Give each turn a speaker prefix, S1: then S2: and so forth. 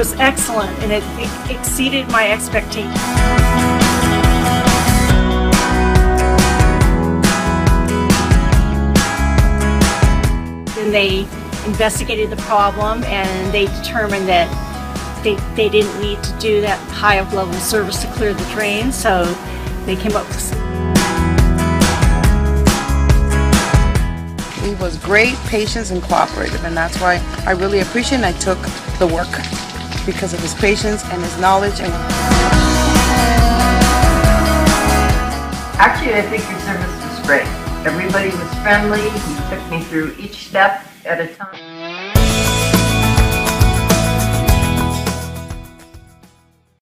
S1: was excellent, and it exceeded my expectations. Then they investigated the problem, and they determined that they didn't need to do that high of level service to clear the drain, so they came up with
S2: He was great, patient, and cooperative, and that's why I really appreciate and I took the work because of his patience and his knowledge. And
S3: actually, I think your service was great. Everybody was friendly. He took me through each step at a time.